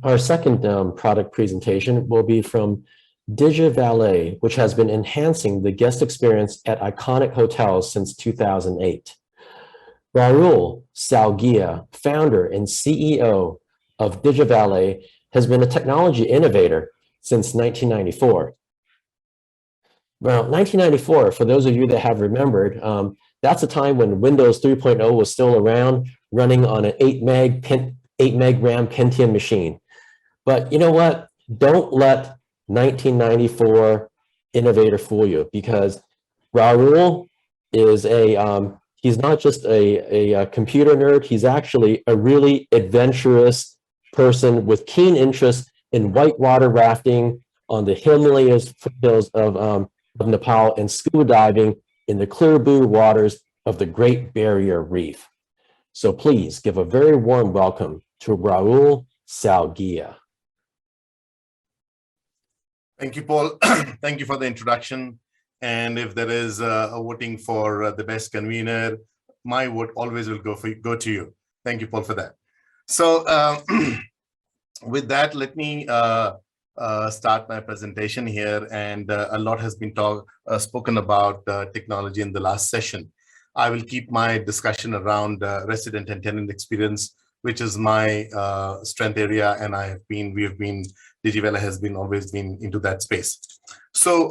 Our second product presentation will be from DigiValet, which has been enhancing the guest experience at iconic hotels since 2008. Rahul Salgia, founder and CEO of DigiValet, has been a technology innovator since 1994. Well, 1994, for those of you that have remembered, that's a time when Windows 3.0 was still around, running on an 8 meg RAM Pentium machine. But you know what? Don't let 1994 innovator fool you, because Rahul is he's not just a computer nerd. He's actually a really adventurous person with keen interest in whitewater rafting on the Himalayas foothills of Nepal and scuba diving in the clear blue waters of the Great Barrier Reef. So please give a very warm welcome to Rahul Salgia. Thank you, Paul. Thank you for the introduction. And if there is a voting for the best convener, my vote always will go to you. Thank you, Paul, for that. So with that, let me start my presentation here. And a lot has been spoken about technology in the last session. I will keep my discussion around resident and tenant experience, which is my strength area, and DigiValet has always been into that space. So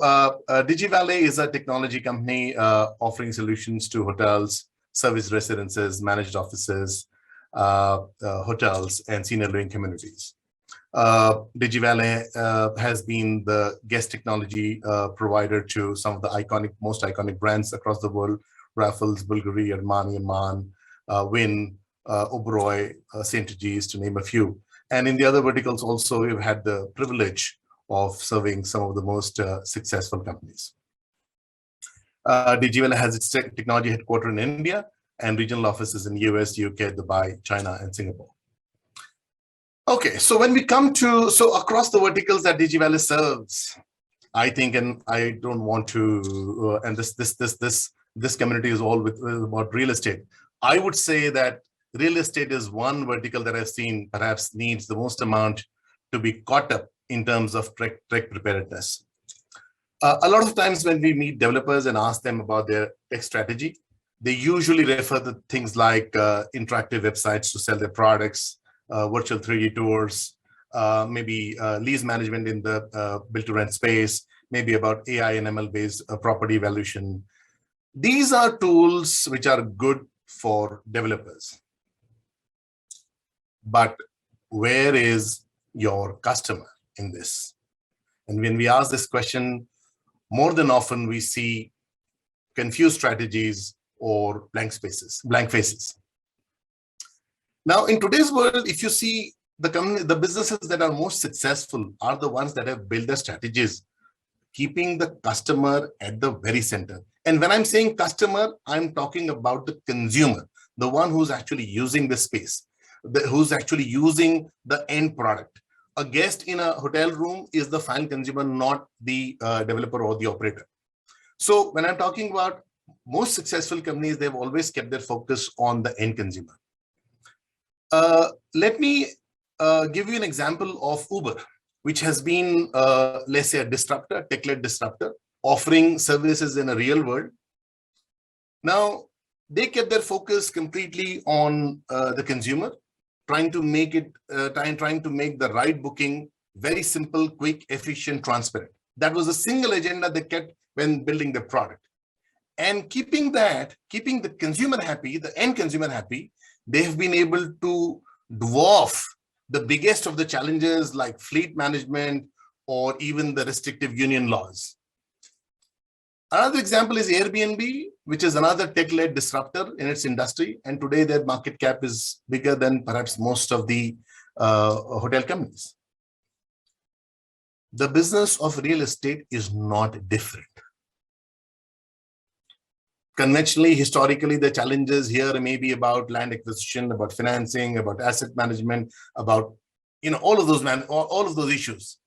DigiValet is a technology company offering solutions to hotels, service residences, managed offices, hotels, and senior living communities. DigiValet has been the guest technology provider to some of the most iconic brands across the world: Raffles, Bulgari, Armani, Amman, Wynn, Oberoi, St. Regis, to name a few. And in the other verticals also, we've had the privilege of serving some of the most successful companies. DigiValet has its technology headquarters in India and regional offices in US, UK, Dubai, China, and Singapore. Okay, so when we come to, across the verticals that DigiValet serves, I think, and I don't want to, and this community is all about real estate. I would say that real estate is one vertical that I've seen perhaps needs the most amount to be caught up in terms of tech preparedness. A lot of times when we meet developers and ask them about their tech strategy, they usually refer to things like interactive websites to sell their products, virtual 3D tours, maybe lease management in the build-to-rent space, maybe about AI and ML-based property evaluation. These are tools which are good for developers. But where is your customer in this? And when we ask this question, more than often we see confused strategies or blank faces. Now, in today's world, if you see the businesses that are most successful are the ones that have built their strategies, keeping the customer at the very center. And when I'm saying customer, I'm talking about the consumer, the one who's actually using the space, who's actually using the end product. A guest in a hotel room is the final consumer, not the developer or the operator. So when I'm talking about most successful companies, they've always kept their focus on the end consumer. Let me give you an example of Uber, which has been, let's say, a disruptor, tech-led disruptor, offering services in a real world. Now, they kept their focus completely on the consumer, trying to make the ride booking very simple, quick, efficient, transparent. That was a single agenda they kept when building the product. And keeping the consumer happy, the end consumer happy, they have been able to dwarf the biggest of the challenges like fleet management or even the restrictive union laws. Another example is Airbnb, which is another tech-led disruptor in its industry. And today their market cap is bigger than perhaps most of the hotel companies. The business of real estate is not different. Conventionally, historically, the challenges here may be about land acquisition, about financing, about asset management, about all of those issues.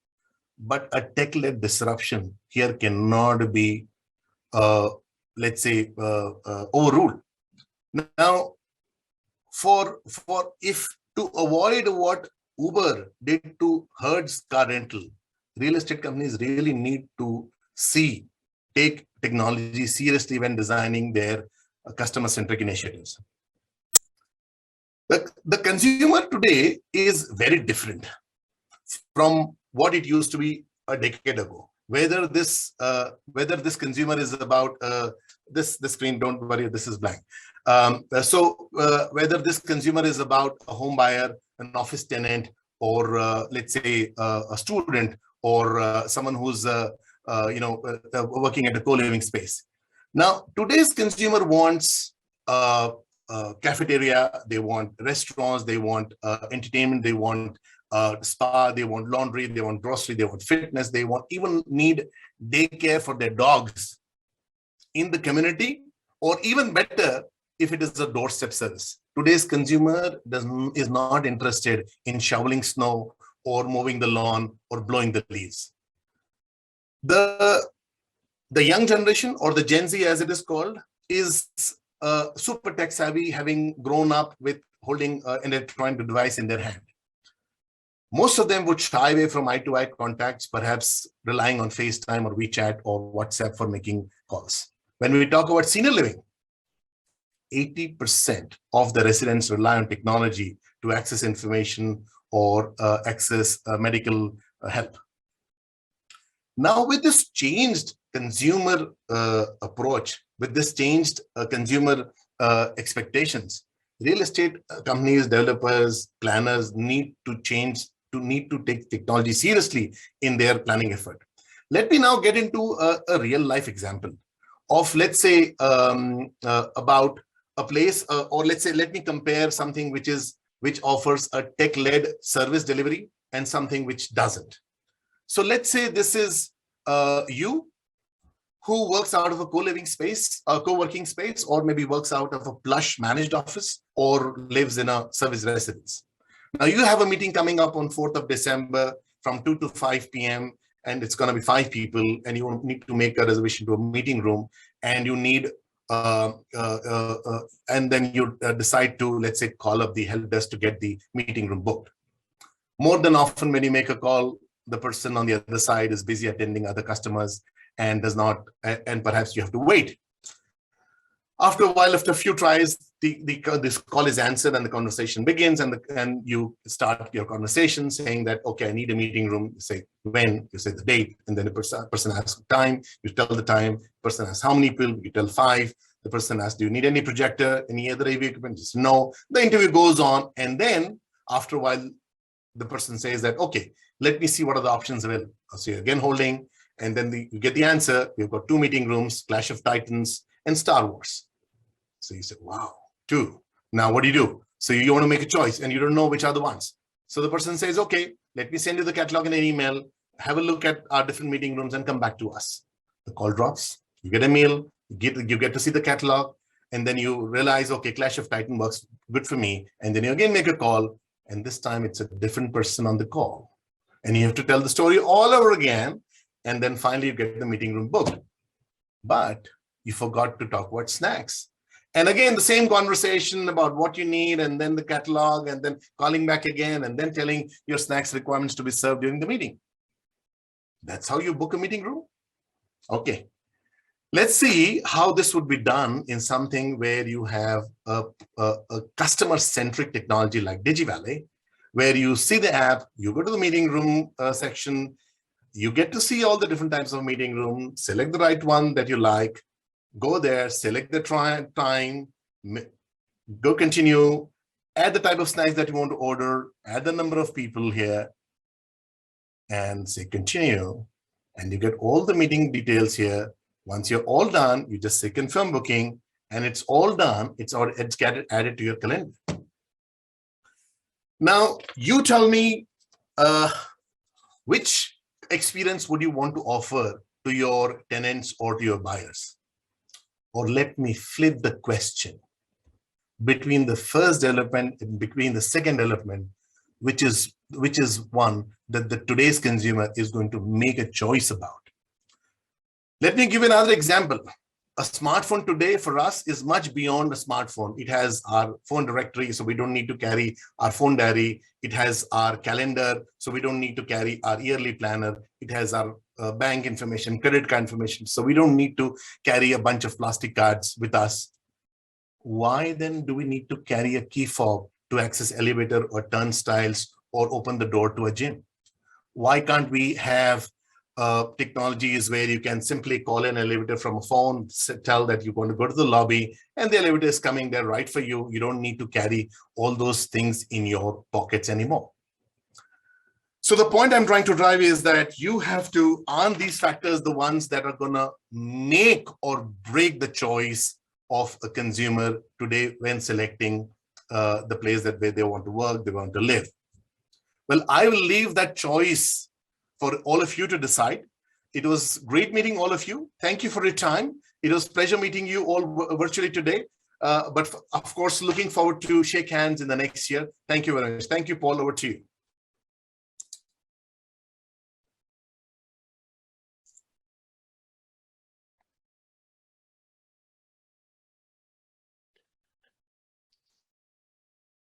But a tech-led disruption here cannot be, let's say, overruled. Now, to avoid what Uber did to Hertz car rental, real estate companies really need to take technology seriously when designing their customer-centric initiatives. The consumer today is very different from what it used to be a decade ago. Whether this consumer is about this screen, don't worry, this is blank. Whether this consumer is about a home buyer, an office tenant, or let's say a student, or someone who's working at a co-living space. Now, today's consumer wants cafeteria, they want restaurants, they want entertainment, they want spa, they want laundry, they want grocery, they want fitness, they even need daycare for their dogs in the community, or even better, if it is a doorstep service. Today's consumer is not interested in shoveling snow or mowing the lawn or blowing the leaves. The young generation, or the Gen Z as it is called, is super tech savvy, having grown up with holding an electronic device in their hand. Most of them would shy away from eye-to-eye contacts, perhaps relying on FaceTime or WeChat or WhatsApp for making calls. When we talk about senior living, 80% of the residents rely on technology to access information or access medical help. Now, with this changed consumer approach, with this changed consumer expectations, real estate companies, developers, planners need to take technology seriously in their planning effort. Let me now get into a real life example of, let's say, about a place, or let's say, let me compare something which offers a tech-led service delivery and something which doesn't. So let's say this is you who works out of a co-living space, a co-working space, or maybe works out of a plush managed office, or lives in a service residence. Now you have a meeting coming up on 4th of December from 2 to 5 p.m. and it's going to be 5 people, and you need to make a reservation to a meeting room, and you need and then you decide to, let's say, call up the help desk to get the meeting room booked. More than often, when you make a call, the person on the other side is busy attending other customers and does not, and perhaps you have to wait. After a while, after a few tries, this call is answered and the conversation begins, and you start your conversation saying that, okay, I need a meeting room. You say when, you say the date, and then the person asks time, you tell the time, person asks how many people, you tell 5. The person asks, do you need any projector, any other AV equipment? Just no. The interview goes on, and then after a while, the person says that, okay, let me see what are the options available. So you're again holding, and then you get the answer. You've got 2 meeting rooms, Clash of Titans, and Star Wars. So you say, wow, 2. Now what do you do? So you want to make a choice, and you don't know which are the ones. So the person says, okay, let me send you the catalog in an email, have a look at our different meeting rooms and come back to us. The call drops, you get a mail, you get to see the catalog, and then you realize, okay, Clash of Titan works good for me. And then you again make a call, and this time it's a different person on the call. And you have to tell the story all over again. And then finally you get the meeting room booked. But you forgot to talk about snacks. And again, the same conversation about what you need, and then the catalog, and then calling back again, and then telling your snacks requirements to be served during the meeting. That's how you book a meeting room? Okay. Let's see how this would be done in something where you have a customer-centric technology like DigiValet, where you see the app, you go to the meeting room section, you get to see all the different types of meeting room, select the right one that you like, go there, select the time, go continue, add the type of snacks that you want to order, add the number of people here, and say continue, and you get all the meeting details here. Once you're all done, you just say confirm booking, and it's all done. It's added to your calendar. Now, you tell me which experience would you want to offer to your tenants or to your buyers? Or let me flip the question. Between the first development and between the second development, which is one that today's consumer is going to make a choice about. Let me give another example. A smartphone today for us is much beyond a smartphone. It has our phone directory, so we don't need to carry our phone diary. It has our calendar, so we don't need to carry our yearly planner. It has our bank information, credit card information, so we don't need to carry a bunch of plastic cards with us. Why then do we need to carry a key fob to access elevator or turnstiles or open the door to a gym? Why can't we have technologies where you can simply call an elevator from a phone, tell that you're going to go to the lobby, and the elevator is coming there right for you. You don't need to carry all those things in your pockets anymore. So the point I'm trying to drive is that you have to, aren't these factors the ones that are going to make or break the choice of a consumer today when selecting the place that where they want to work, they want to live? Well, I will leave that choice for all of you to decide. It was great meeting all of you. Thank you for your time. It was a pleasure meeting you all virtually today. But of course, looking forward to shake hands in the next year. Thank you very much. Thank you, Paul. Over to you.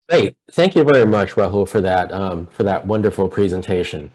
Great. Thank you very much, Rahul, for that wonderful presentation.